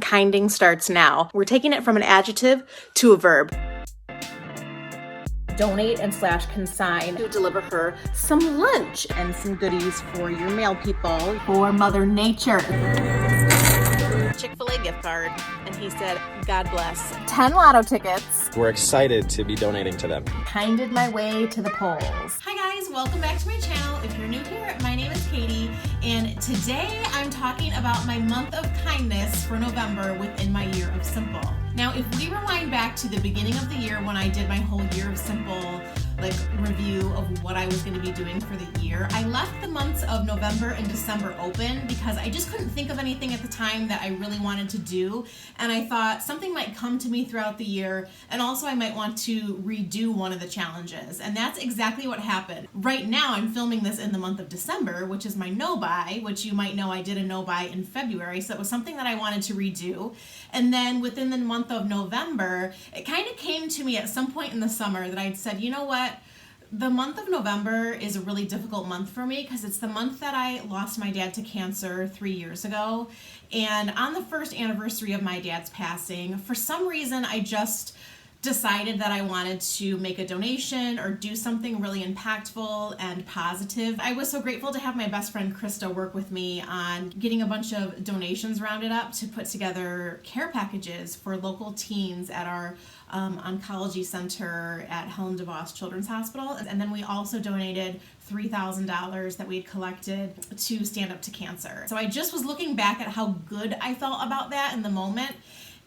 Unkinding starts now. We're taking it from an adjective to a verb. Donate and / consign to deliver her some lunch and some goodies for your mail people, for Mother Nature. Chick-fil-A gift card, and he said, God bless. 10 lotto tickets. We're excited to be donating to them. Kinded my way to the polls. Hi guys, welcome back to my channel. If you're new here, my name is Katie, and today I'm talking about my month of kindness for November within my year of simple. Now, if we rewind back to the beginning of the year when I did my whole year of simple review of what I was going to be doing for the year, I left the months of November and December open because I just couldn't think of anything at the time that I really wanted to do, and I thought something might come to me throughout the year, and also I might want to redo one of the challenges, and that's exactly what happened. Right now I'm filming this in the month of December, which is my no-buy, which you might know I did a no-buy in February, so it was something that I wanted to redo. And then within the month of November, it kind of came to me at some point in the summer that I'd said, you know what? The month of November is a really difficult month for me because it's the month that I lost my dad to cancer 3 years ago. And on the first anniversary of my dad's passing, for some reason, I just decided that I wanted to make a donation or do something really impactful and positive. I was so grateful to have my best friend Krista work with me on getting a bunch of donations rounded up to put together care packages for local teens at our oncology center at Helen DeVos Children's Hospital. And then we also donated $3,000 that we had collected to Stand Up to Cancer. So I just was looking back at how good I felt about that in the moment,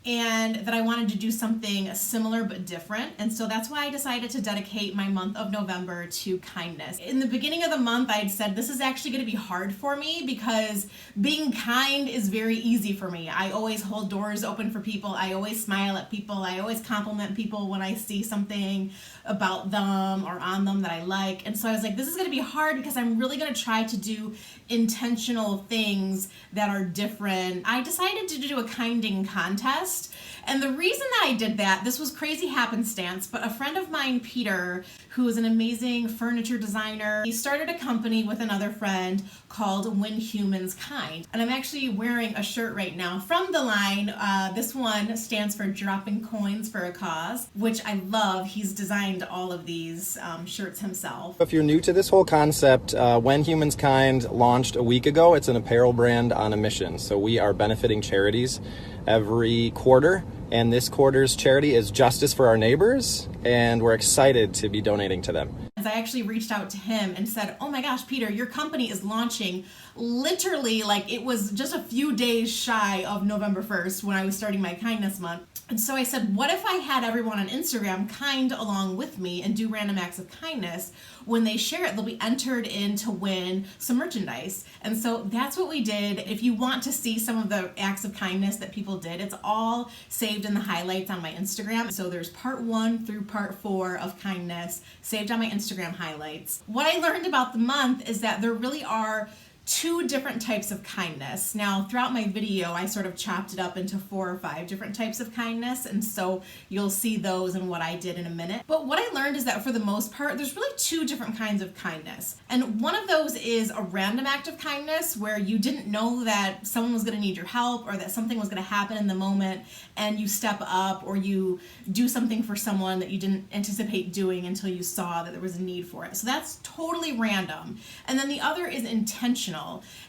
and that I wanted to do something similar but different. And so that's why I decided to dedicate my month of November to kindness. In the beginning of the month, I'd said this is actually going to be hard for me because being kind is very easy for me. I always hold doors open for people. I always smile at people. I always compliment people when I see something about them or on them that I like. And so I was like, this is going to be hard because I'm really going to try to do intentional things that are different. I decided to do a kinding contest. And the reason that I did that, this was crazy happenstance, but a friend of mine, Peter, who is an amazing furniture designer, he started a company with another friend called When Humans Kind. And I'm actually wearing a shirt right now from the line. This one stands for Dropping Coins for a Cause, which I love. He's designed all of these shirts himself. If you're new to this whole concept, When Humans Kind launched a week ago. It's an apparel brand on a mission. So we are benefiting charities every quarter, and this quarter's charity is Justice for Our Neighbors, and we're excited to be donating to them. I actually reached out to him and said, oh my gosh, Peter, your company is launching literally it was just a few days shy of November 1st when I was starting my kindness month. And so I said, what if I had everyone on Instagram kind along with me and do random acts of kindness? When they share it, they'll be entered in to win some merchandise. And so that's what we did. If you want to see some of the acts of kindness that people did, it's all saved in the highlights on my Instagram. So there's part 1 through part 4 of kindness saved on my Instagram highlights. What I learned about the month is that there really are 2 different types of kindness. Now, throughout my video, I sort of chopped it up into 4 or 5 different types of kindness, and so you'll see those and what I did in a minute. But what I learned is that for the most part, there's really 2 different kinds of kindness. And one of those is a random act of kindness where you didn't know that someone was gonna need your help or that something was gonna happen in the moment, and you step up or you do something for someone that you didn't anticipate doing until you saw that there was a need for it. So that's totally random. And then the other is intentional.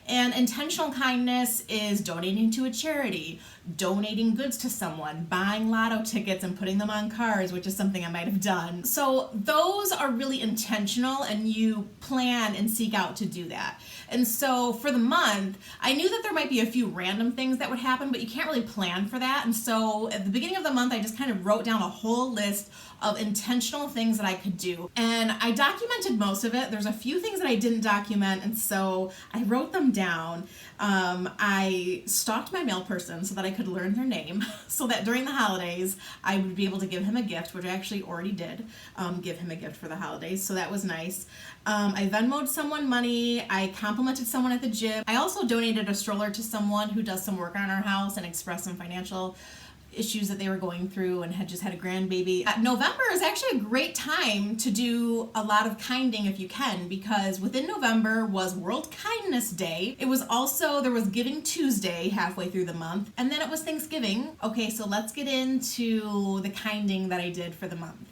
And intentional kindness is donating to a charity, donating goods to someone, buying lotto tickets and putting them on cards, which is something I might have done. So those are really intentional, and you plan and seek out to do that. And so for the month, I knew that there might be a few random things that would happen, but you can't really plan for that. And so at the beginning of the month, I just kind of wrote down a whole list of intentional things that I could do. And I documented most of it. There's a few things that I didn't document, and so I wrote them down. I stalked my mail person so that I could learn their name, so that during the holidays, I would be able to give him a gift, which I actually already did give him a gift for the holidays, so that was nice. I Venmo'd someone money. I complimented someone at the gym. I also donated a stroller to someone who does some work on our house and expressed some financial issues that they were going through and had just had a grandbaby. November is actually a great time to do a lot of kinding if you can, because within November was World Kindness Day. It was also, there was Giving Tuesday halfway through the month, and then it was Thanksgiving. Okay, so let's get into the kinding that I did for the month.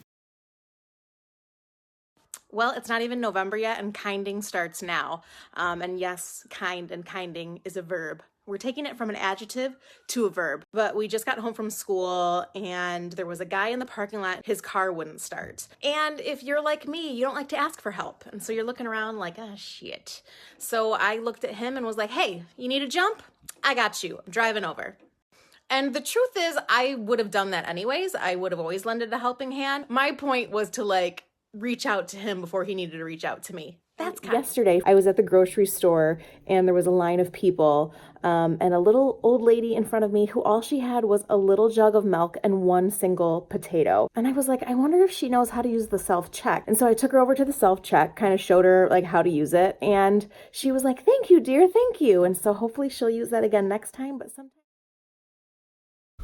Well, it's not even November yet, and kinding starts now. And yes, kind and kinding is a verb. We're taking it from an adjective to a verb. But we just got home from school and there was a guy in the parking lot, his car wouldn't start. And if you're like me, you don't like to ask for help. And so you're looking around like, oh shit. So I looked at him and was like, hey, you need a jump? I got you, I'm driving over. And the truth is, I would have done that anyways. I would have always lended a helping hand. My point was to reach out to him before he needed to reach out to me. That's kind. Yesterday, I was at the grocery store and there was a line of people and a little old lady in front of me who all she had was a little jug of milk and one single potato. And I was like, I wonder if she knows how to use the self-check. And so I took her over to the self-check, kind of showed her how to use it. And she was like, thank you, dear, thank you. And so hopefully she'll use that again next time, but sometimes.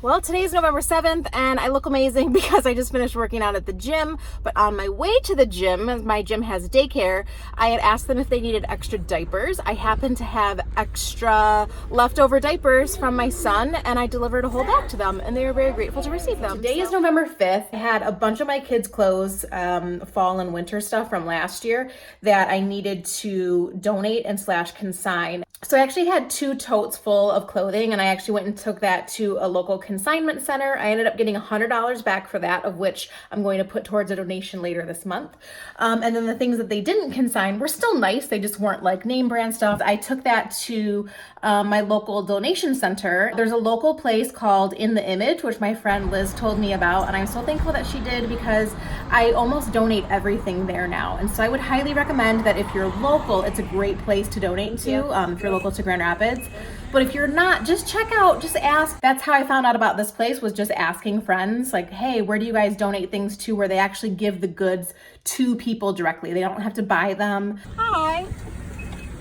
Well, today's November 7th and I look amazing because I just finished working out at the gym, but on my way to the gym, as my gym has daycare, I had asked them if they needed extra diapers. I happened to have extra leftover diapers from my son and I delivered a whole bag to them and they were very grateful to receive them. Today is November 5th. I had a bunch of my kids' clothes, fall and winter stuff from last year that I needed to donate and / consign. So I actually had 2 totes full of clothing and I actually went and took that to a local consignment center. I ended up getting $100 back for that, of which I'm going to put towards a donation later this month. And then the things that they didn't consign were still nice. They just weren't name brand stuff. I took that to my local donation center. There's a local place called In the Image, which my friend Liz told me about. And I'm so thankful that she did because I almost donate everything there now. And so I would highly recommend that if you're local, it's a great place to donate to, if you're local to Grand Rapids. But if you're not, just check out, just ask. That's how I found out about this place, was just asking friends hey, where do you guys donate things to where they actually give the goods to people directly? They don't have to buy them. Hi,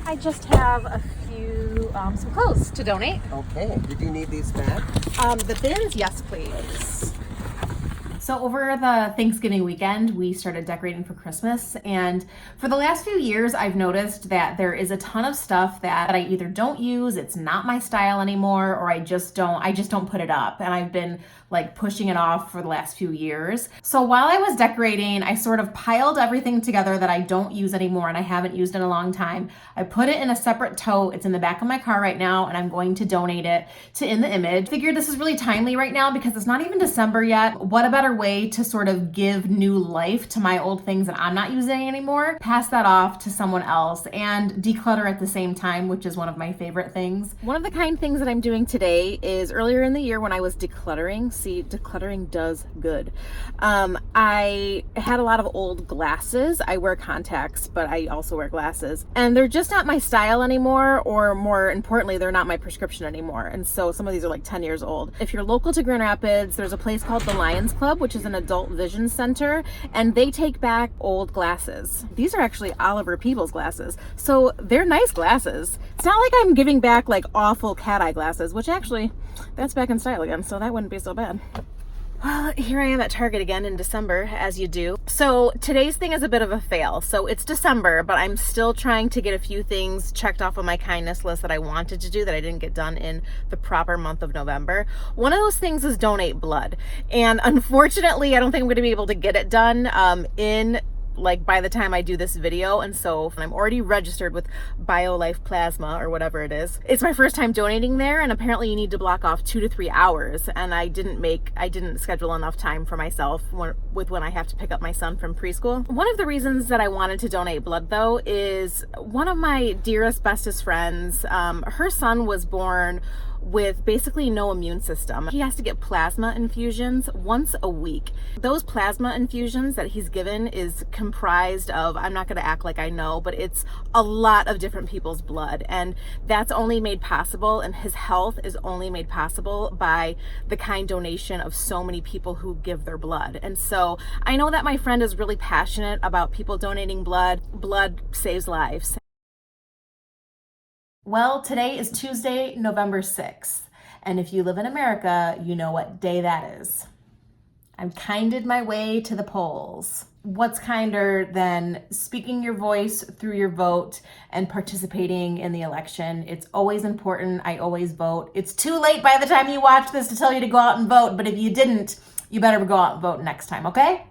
I just have a few, some clothes to donate. Okay, did you need these back? The bins, yes, please. So over the Thanksgiving weekend, we started decorating for Christmas. And for the last few years, I've noticed that there is a ton of stuff that I either don't use, it's not my style anymore, or I just don't put it up. And I've been pushing it off for the last few years. So while I was decorating, I sort of piled everything together that I don't use anymore and I haven't used in a long time. I put it in a separate tote. It's in the back of my car right now and I'm going to donate it to In the Image. Figured this is really timely right now because it's not even December yet. What a better way to sort of give new life to my old things that I'm not using anymore, pass that off to someone else and declutter at the same time, which is one of my favorite things. One of the kind things that I'm doing today is earlier in the year when I was decluttering, decluttering does good. I had a lot of old glasses. I wear contacts, but I also wear glasses. And they're just not my style anymore, or more importantly, they're not my prescription anymore. And so some of these are 10 years old. If you're local to Grand Rapids, there's a place called the Lions Club, which is an adult vision center, and they take back old glasses. These are actually Oliver Peoples glasses. So they're nice glasses. It's not like I'm giving back awful cat eye glasses, which actually, that's back in style again, so that wouldn't be so bad. Well, here I am at Target again in December, as you do. So today's thing is a bit of a fail. So it's December, but I'm still trying to get a few things checked off of my kindness list that I wanted to do that I didn't get done in the proper month of November. One of those things is donate blood. And unfortunately, I don't think I'm going to be able to get it done by the time I do this video. And so I'm already registered with BioLife Plasma or whatever it is. It's my first time donating there, and apparently you need to block off 2 to 3 hours. And I didn't schedule enough time for myself when I have to pick up my son from preschool. One of the reasons that I wanted to donate blood though is one of my dearest, bestest friends, her son was born with basically no immune system. He has to get plasma infusions once a week. Those plasma infusions that he's given is comprised of, I'm not gonna act like I know, but it's a lot of different people's blood. And that's only made possible, and his health is only made possible by the kind donation of so many people who give their blood. And so I know that my friend is really passionate about people donating blood. Blood saves lives. Well, today is Tuesday, November 6th, And if you live in America, you know what day that is. I'm kinded my way to the polls. What's kinder than speaking your voice through your vote and participating in the election? It's always important. I always vote. It's too late by the time you watch this to tell you to go out and vote, but if you didn't, you better go out and vote next time, okay?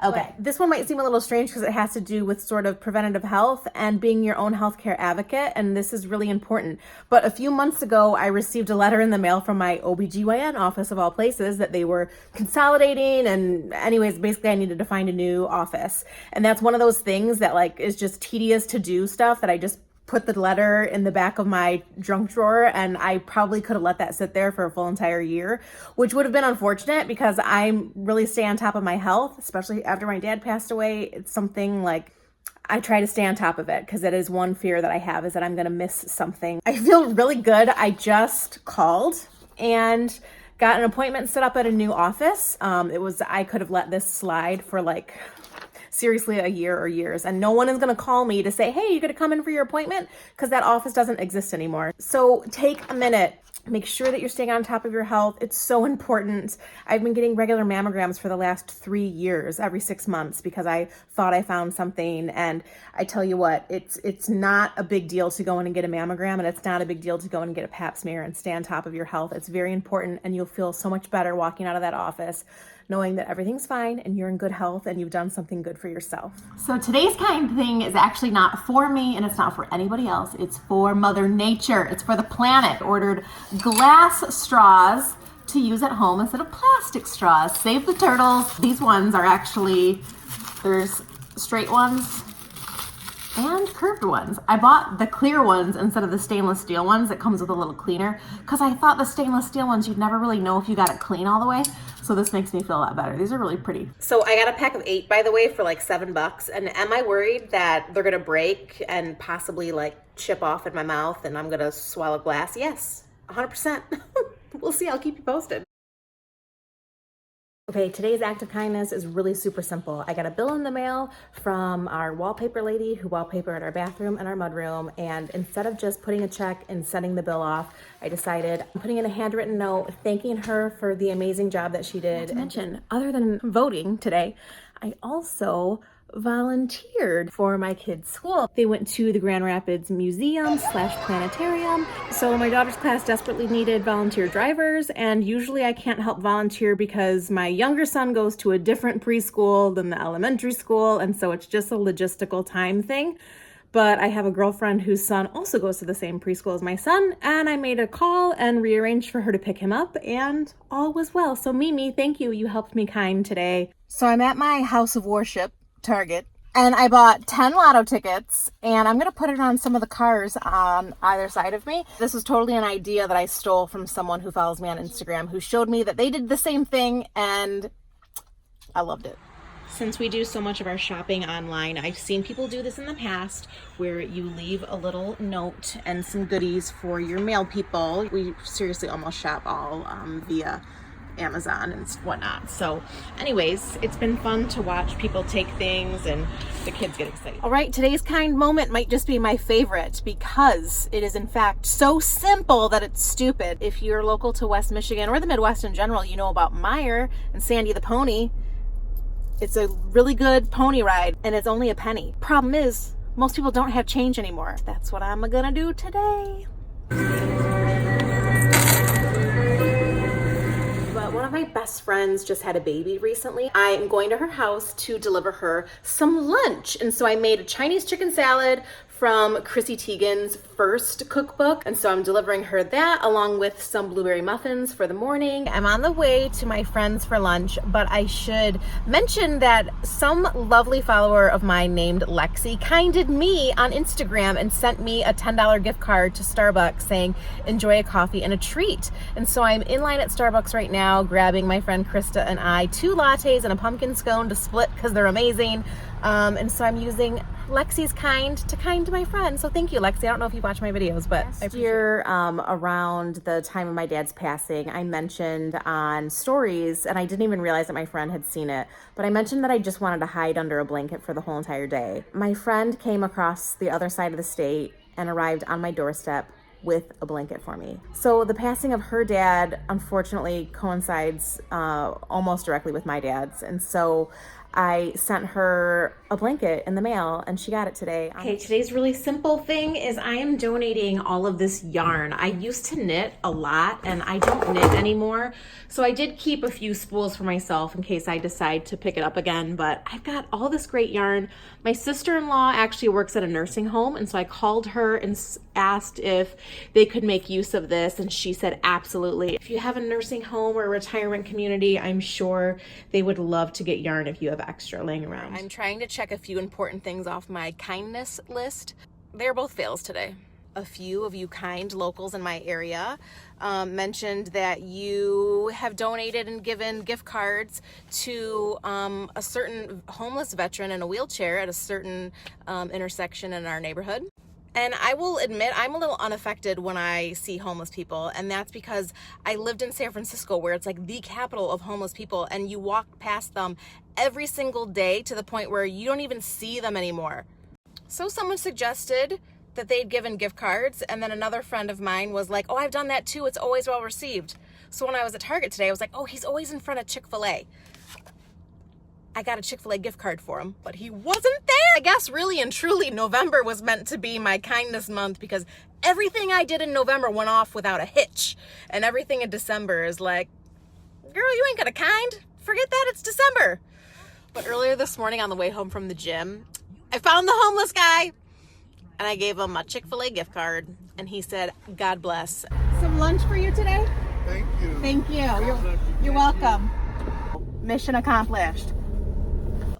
Okay. This one might seem a little strange because it has to do with sort of preventative health and being your own healthcare advocate, and this is really important. But a few months ago, I received a letter in the mail from my OBGYN office of all places that they were consolidating, and anyways, basically I needed to find a new office. And that's one of those things that like is just tedious to do stuff that I just put the letter in the back of my junk drawer, and I probably could have let that sit there for a full entire year, which would have been unfortunate because I really stay on top of my health, especially after my dad passed away. It's something like I try to stay on top of it because it is one fear that I have is that I'm going to miss something. I feel really good. I just called and got an appointment set up at a new office. I could have let this slide for like seriously a year or years, and no one is going to call me to say, hey, you're going to come in for your appointment, because that office doesn't exist anymore. So take a minute, make sure that you're staying on top of your health. It's so important. I've been getting regular mammograms for the last 3 years, every 6 months, because I thought I found something. And I tell you what, it's not a big deal to go in and get a mammogram, and it's not a big deal to go in and get a pap smear and stay on top of your health. It's very important, and you'll feel so much better walking out of that office knowing that everything's fine and you're in good health and you've done something good for yourself. So today's kind thing is actually not for me and it's not for anybody else. It's for Mother Nature. It's for the planet. Ordered glass straws to use at home instead of plastic straws. Save the turtles. These ones are actually, there's straight ones and curved ones. I bought the clear ones instead of the stainless steel ones that comes with a little cleaner because I thought the stainless steel ones, you'd never really know if you got it clean all the way. So this makes me feel a lot better. These are really pretty. So I got a pack of 8, by the way, for like $7. And am I worried that they're gonna break and possibly like chip off in my mouth and I'm gonna swallow glass? Yes, 100%. We'll see, I'll keep you posted. Okay, today's act of kindness is really super simple. I got a bill in the mail from our wallpaper lady who wallpapered our bathroom and our mudroom, and instead of just putting a check and sending the bill off, I decided I'm putting in a handwritten note thanking her for the amazing job that she did. Not to mention, other than voting today, I also volunteered for my kids' school. They went to the Grand Rapids Museum / Planetarium. So my daughter's class desperately needed volunteer drivers, and usually I can't help volunteer because my younger son goes to a different preschool than the elementary school, and so it's just a logistical time thing. But I have a girlfriend whose son also goes to the same preschool as my son, and I made a call and rearranged for her to pick him up, and all was well. So Mimi, thank you. You helped me kind today. So I'm at my house of worship, Target, and I bought 10 lotto tickets, and I'm going to put it on some of the cars on either side of me. This was totally an idea that I stole from someone who follows me on Instagram who showed me that they did the same thing, and I loved it. Since we do so much of our shopping online, I've seen people do this in the past where you leave a little note and some goodies for your mail people. We seriously almost shop all via Amazon and whatnot. So anyways, it's been fun to watch people take things and the kids get excited. All right, today's kind moment might just be my favorite because it is in fact so simple that it's stupid. If you're local to West Michigan or the Midwest in general, you know about Meyer and Sandy the pony. It's a really good pony ride and it's only a penny. Problem is, most people don't have change anymore. That's what I'm gonna do today. One of my best friends just had a baby recently. I am going to her house to deliver her some lunch. And so I made a Chinese chicken salad from Chrissy Teigen's first cookbook. And so I'm delivering her that along with some blueberry muffins for the morning. I'm on the way to my friends for lunch, but I should mention that some lovely follower of mine named Lexi kinded me on Instagram and sent me a $10 gift card to Starbucks saying, enjoy a coffee and a treat. And so I'm in line at Starbucks right now, grabbing my friend Krista and I 2 lattes and a pumpkin scone to split because they're amazing. And so I'm using Lexi's kind to my friend. So thank you, Lexi. I don't know if you watch my videos, but last year, around the time of my dad's passing, I mentioned on stories, and I didn't even realize that my friend had seen it, but I mentioned that I just wanted to hide under a blanket for the whole entire day. My friend came across the other side of the state and arrived on my doorstep with a blanket for me. So the passing of her dad unfortunately coincides almost directly with my dad's, and so I sent her a blanket in the mail and she got it today. Okay, today's really simple thing is I am donating all of this yarn. I used to knit a lot and I don't knit anymore. So I did keep a few spools for myself in case I decide to pick it up again, but I've got all this great yarn. My sister-in-law actually works at a nursing home, and so I called her and asked if they could make use of this, and she said absolutely. If you have a nursing home or a retirement community, I'm sure they would love to get yarn if you have extra laying around. I'm trying to check a few important things off my kindness list. They're both fails today. A few of you kind locals in my area mentioned that you have donated and given gift cards to a certain homeless veteran in a wheelchair at a certain intersection in our neighborhood. And I will admit, I'm a little unaffected when I see homeless people, and that's because I lived in San Francisco, where it's like the capital of homeless people, and you walk past them every single day to the point where you don't even see them anymore. So someone suggested that they'd given gift cards, and then another friend of mine was like, oh, I've done that too, it's always well received. So when I was at Target today, I was like, oh, he's always in front of Chick-fil-A. I got a Chick-fil-A gift card for him, but he wasn't there. I guess really and truly November was meant to be my kindness month, because everything I did in November went off without a hitch, and everything in December is like, girl, you ain't gonna kind. Forget that, it's December. But earlier this morning on the way home from the gym, I found the homeless guy, and I gave him a Chick-fil-A gift card, and he said, God bless. Some lunch for you today? Thank you. Thank you. You're welcome. Mission accomplished.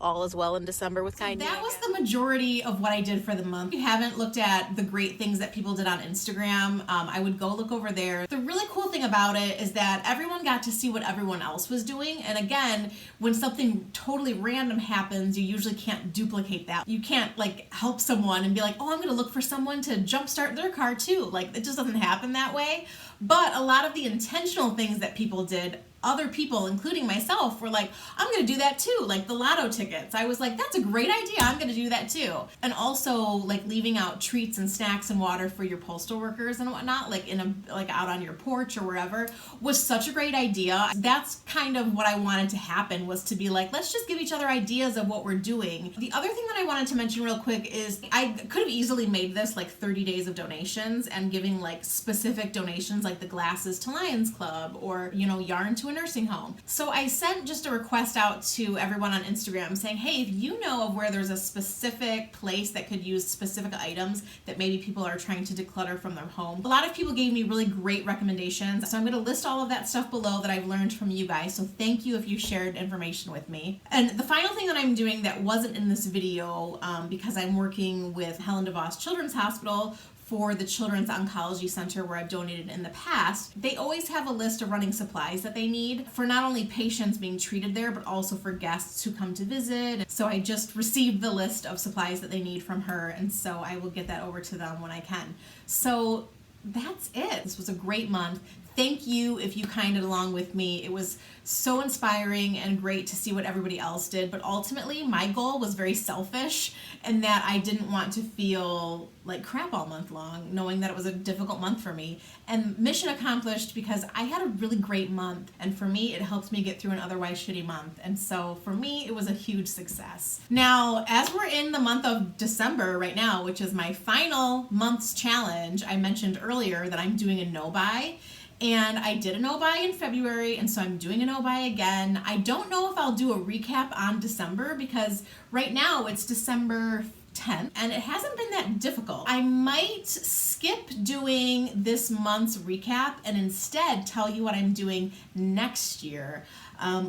All is well in December with kindness. That was the majority of what I did for the month. If you haven't looked at the great things that people did on Instagram, I would go look over there. The really cool thing about it is that everyone got to see what everyone else was doing. And again, when something totally random happens, you usually can't duplicate that. You can't like help someone and be like, oh, I'm gonna look for someone to jumpstart their car too. Like, it just doesn't happen that way. But a lot of the intentional things that people did, other people, including myself, were like, I'm gonna do that too. Like the lotto tickets. I was like, that's a great idea. I'm gonna do that too. And also like leaving out treats and snacks and water for your postal workers and whatnot, like like out on your porch or wherever, was such a great idea. That's kind of what I wanted to happen, was to be like, let's just give each other ideas of what we're doing. The other thing that I wanted to mention real quick is I could have easily made this like 30 days of donations and giving like specific donations, like the glasses to Lions Club, or, you know, yarn to a nursing home. So I sent just a request out to everyone on Instagram saying, hey, if you know of where there's a specific place that could use specific items that maybe people are trying to declutter from their home. A lot of people gave me really great recommendations. So I'm going to list all of that stuff below that I've learned from you guys. So thank you if you shared information with me. And the final thing that I'm doing that wasn't in this video, because I'm working with Helen DeVos Children's Hospital for the Children's Oncology Center where I've donated in the past, they always have a list of running supplies that they need for not only patients being treated there, but also for guests who come to visit. So I just received the list of supplies that they need from her, and so I will get that over to them when I can. So that's it. This was a great month. Thank you if you kinded along with me. It was so inspiring and great to see what everybody else did, but ultimately my goal was very selfish, and that I didn't want to feel like crap all month long, knowing that it was a difficult month for me. And mission accomplished, because I had a really great month, and for me it helped me get through an otherwise shitty month, and so for me it was a huge success. Now, as we're in the month of December right now, which is my final month's challenge, I mentioned earlier that I'm doing a no-buy. And I did a no-buy in February, and so I'm doing a no-buy again. I don't know if I'll do a recap on December, because right now it's December 10th, and it hasn't been that difficult. I might skip doing this month's recap and instead tell you what I'm doing next year,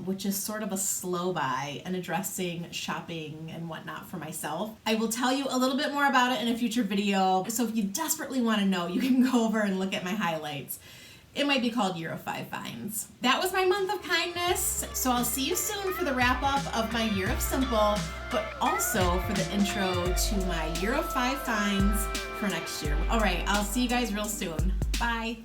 which is sort of a slow buy and addressing shopping and whatnot for myself. I will tell you a little bit more about it in a future video, so if you desperately want to know, you can go over and look at my highlights. It might be called Year of 5 Finds. That was my month of kindness, so I'll see you soon for the wrap up of my Year of Simple, but also for the intro to my Year of 5 Finds for next year. All right, I'll see you guys real soon. Bye.